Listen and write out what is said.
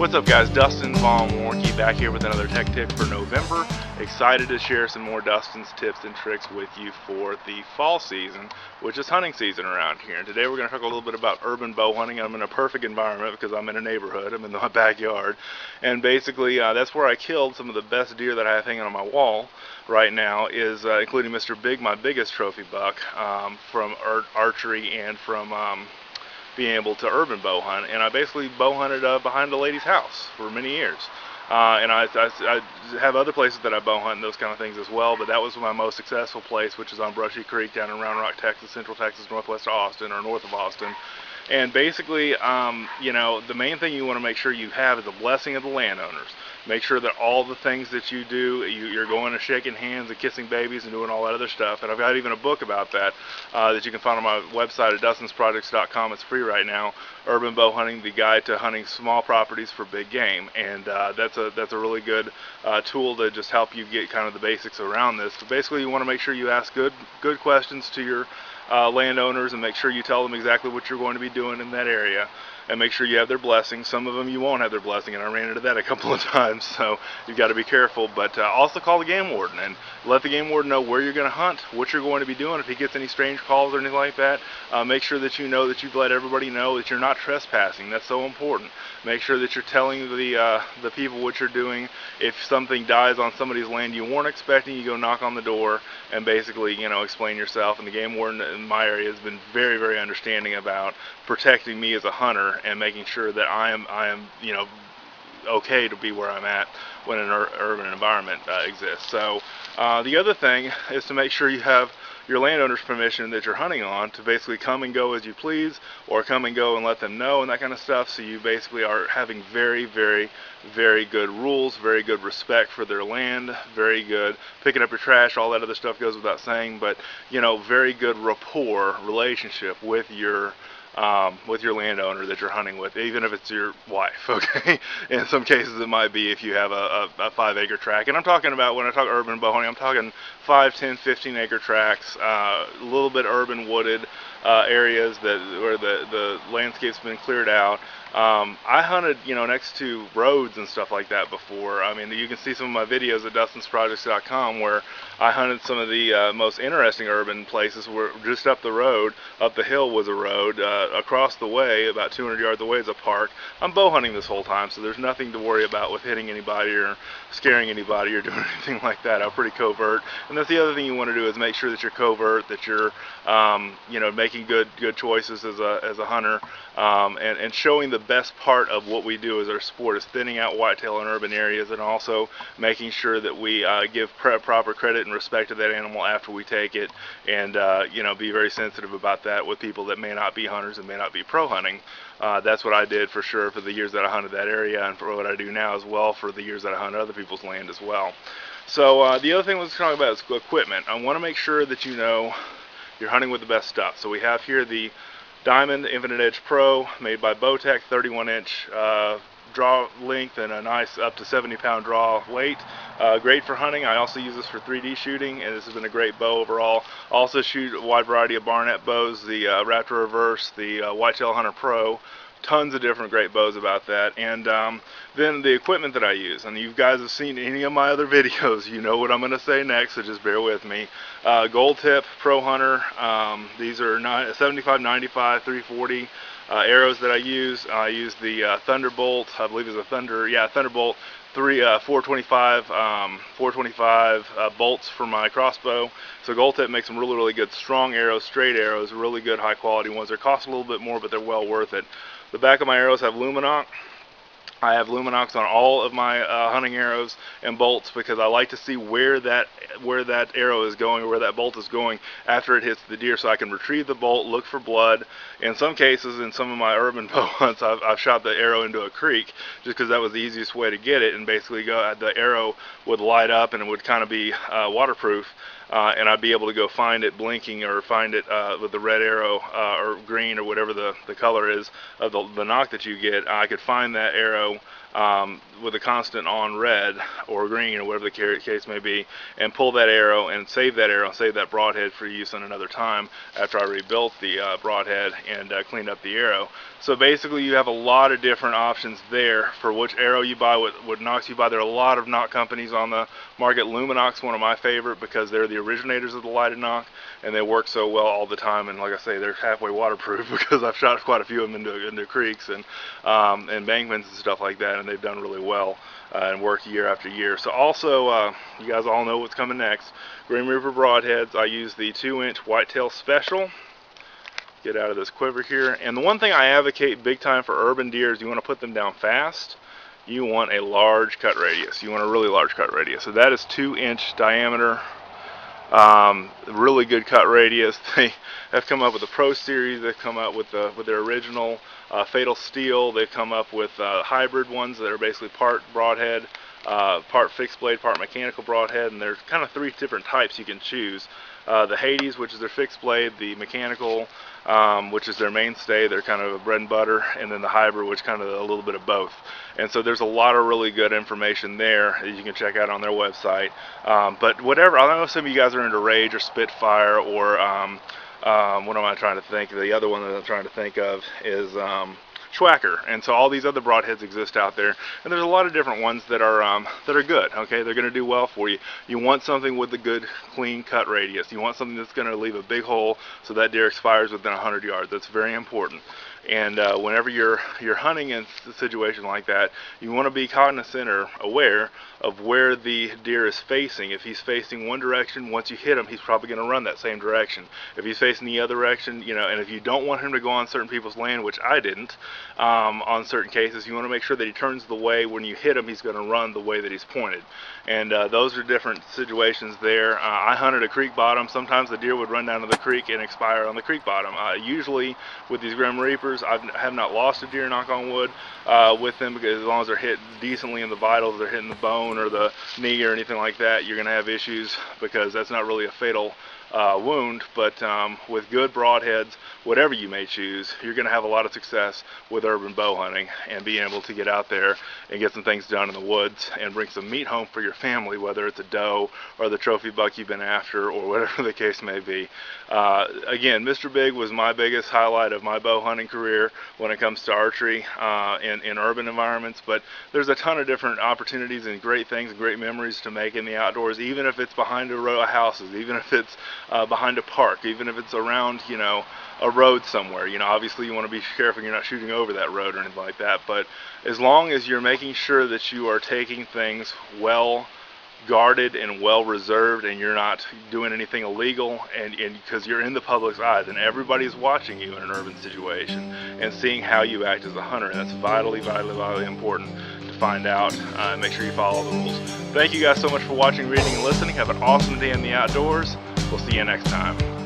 What's up, guys? Dustin Von Warnke back here with another tech tip for November. Excited to share some more Dustin's tips and tricks with you for the fall season, which is hunting season around here. And today we're going to talk a little bit about urban bow hunting. I'm in a perfect environment because I'm in a neighborhood. I'm in my backyard. And basically that's where I killed some of the best deer that I have hanging on my wall right now, is including Mr. Big, my biggest trophy buck, from archery and from being able to urban bow hunt. And I basically bow hunted behind a lady's house for many years. And I have other places that I bow hunt and those kind of things as well, but that was my most successful place, which is on Brushy Creek down in Round Rock, Texas, Central Texas, northwest of Austin, or north of Austin. And basically, you know, the main thing you want to make sure you have is the blessing of the landowners. Make sure that all the things that you do, you're going and shaking hands and kissing babies and doing all that other stuff. And I've got even a book about that that you can find on my website at dustinsprojects.com. It's free right now. Urban Bow Hunting, the guide to hunting small properties for big game. And that's a really good tool to just help you get kind of the basics around this. But basically, you want to make sure you ask good questions to your landowners, and make sure you tell them exactly what you're going to be doing in that area, and make sure you have their blessing. Some of them you won't have their blessing, and I ran into that a couple of times, so you've got to be careful. But also call the game warden and let the game warden know where you're going to hunt, what you're going to be doing. If he gets any strange calls or anything like that, make sure that you know that you've let everybody know that you're not trespassing. That's so important. Make sure that you're telling the people what you're doing. If something dies on somebody's land you weren't expecting, you go knock on the door and basically, you know, explain yourself. And the game warden in my area has been very, very understanding about protecting me as a hunter and making sure that I am, you know, okay to be where I'm at when an urban environment exists. So the other thing is to make sure you have your landowner's permission that you're hunting on to basically come and go as you please, or come and go and let them know and that kind of stuff. So you basically are having very, very, very good rules, very good respect for their land, very good picking up your trash. All that other stuff goes without saying, but you know, very good rapport relationship with your landowner that you're hunting with, even if it's your wife. Okay, in some cases it might be if you have a 5-acre tract. And I'm talking about, when I talk urban bow hunting, I'm talking 5, 10, 15-acre tracts, a little bit urban wooded areas where the landscape's been cleared out. I hunted, you know, next to roads and stuff like that before. I mean, you can see some of my videos at dustinsprojects.com where I hunted some of the most interesting urban places, where just up the road, up the hill was a road, across the way, about 200 yards away, is a park. I'm bow hunting this whole time, so there's nothing to worry about with hitting anybody or scaring anybody or doing anything like that. I'm pretty covert. And that's the other thing you want to do, is make sure that you're covert, that you're you know, making good choices as a hunter, and showing the best part of what we do as our sport is thinning out whitetail in urban areas, and also making sure that we give proper credit and respect to that animal after we take it, and you know, be very sensitive about that with people that may not be hunters and may not be pro hunting. That's what I did for sure for the years that I hunted that area, and for what I do now as well for the years that I hunt other people's land as well. So the other thing let's talk about is equipment. I want to make sure that you know you're hunting with the best stuff. So we have here the Diamond Infinite Edge Pro, made by Bowtech, 31-inch draw length and a nice up to 70-pound draw weight. Great for hunting. I also use this for 3D shooting, and this has been a great bow overall. Also shoot a wide variety of Barnett bows, the Raptor Reverse, the Whitetail Hunter Pro. Tons of different great bows about that. And then the equipment that I use, and you guys have seen any of my other videos, you know what I'm going to say next, so just bear with me. Gold Tip Pro Hunter, these are 75, 95, 340 arrows that I use. I use the Thunderbolt, I believe it's a Thunderbolt 425 bolts for my crossbow. So Gold Tip makes some really, really good strong arrows, straight arrows, really good high quality ones. They cost a little bit more, but they're well worth it. The back of my arrows have Luminox. I have Luminox on all of my hunting arrows and bolts, because I like to see where that arrow is going, or where that bolt is going after it hits the deer, so I can retrieve the bolt, look for blood. In some cases, in some of my urban bow hunts, I've shot the arrow into a creek just because that was the easiest way to get it, and basically the arrow would light up and it would kind of be waterproof. And I'd be able to go find it blinking, or find it with the red arrow or green, or whatever the color is of the knock that you get. I could find that arrow arrow with a constant on red or green or whatever the case may be, and pull that arrow and save that broadhead for use on another time after I rebuilt the broadhead and cleaned up the arrow. So basically you have a lot of different options there for which arrow you buy, what nocks you buy. There are a lot of knock companies on the market. Luminox, one of my favorite, because they're the originators of the lighted knock and they work so well all the time, and like I say, they're halfway waterproof because I've shot quite a few of them into creeks and embankments and stuff like that, and they've done really well and worked year after year. So also, you guys all know what's coming next. Grim Reaper broadheads, I use the 2-inch whitetail special. Get out of this quiver here. And the one thing I advocate big time for urban deer is you want to put them down fast. You want a large cut radius. You want a really large cut radius. So that is 2-inch diameter. Really good cut radius. They have come up with the Pro Series. They've come up with their original Fatal Steel. They've come up with hybrid ones that are basically part broadhead, part fixed blade, part mechanical broadhead, and there's kind of 3 different types you can choose. The Hades, which is their fixed blade, the mechanical, which is their mainstay, they're kind of a bread and butter, and then the hybrid, which kind of a little bit of both. And so there's a lot of really good information there that you can check out on their website. But whatever, I know some of you guys are into Rage or Spitfire or what am I trying to think? The other one that I'm trying to think of is Schwacker, and so all these other broadheads exist out there, and there's a lot of different ones that are good. Okay, they're going to do well for you. You want something with a good, clean cut radius. You want something that's going to leave a big hole so that deer expires within 100 yards. That's very important. And whenever you're hunting in a situation like that, you want to be cognizant or aware of where the deer is facing. If he's facing one direction, once you hit him, he's probably going to run that same direction. If he's facing the other direction, you know, and if you don't want him to go on certain people's land, which I didn't, on certain cases, you want to make sure that he turns the way when you hit him, he's going to run the way that he's pointed. And those are different situations there. I hunted a creek bottom. Sometimes the deer would run down to the creek and expire on the creek bottom. Usually with these Grim Reapers, I have not lost a deer, knock on wood, with them, because as long as they're hit decently in the vitals, they're hitting the bone or the knee or anything like that, you're going to have issues because that's not really a fatal wound. But with good broadheads, whatever you may choose, you're going to have a lot of success with urban bow hunting and being able to get out there and get some things done in the woods and bring some meat home for your family, whether it's a doe or the trophy buck you've been after or whatever the case may be. Again, Mr. Big was my biggest highlight of my bow hunting career when it comes to archery in urban environments, but there's a ton of different opportunities and great things and great memories to make in the outdoors, even if it's behind a row of houses, even if it's behind a park, even if it's around, you know, a road somewhere. You know, obviously you want to be careful you're not shooting over that road or anything like that, but as long as you're making sure that you are taking things well guarded and well reserved, and you're not doing anything illegal, and because you're in the public's eyes and everybody's watching you in an urban situation and seeing how you act as a hunter, and that's vitally important to find out. Make sure you follow the rules. Thank you guys so much for watching, reading, and listening. Have an awesome day in the outdoors. We'll see you next time.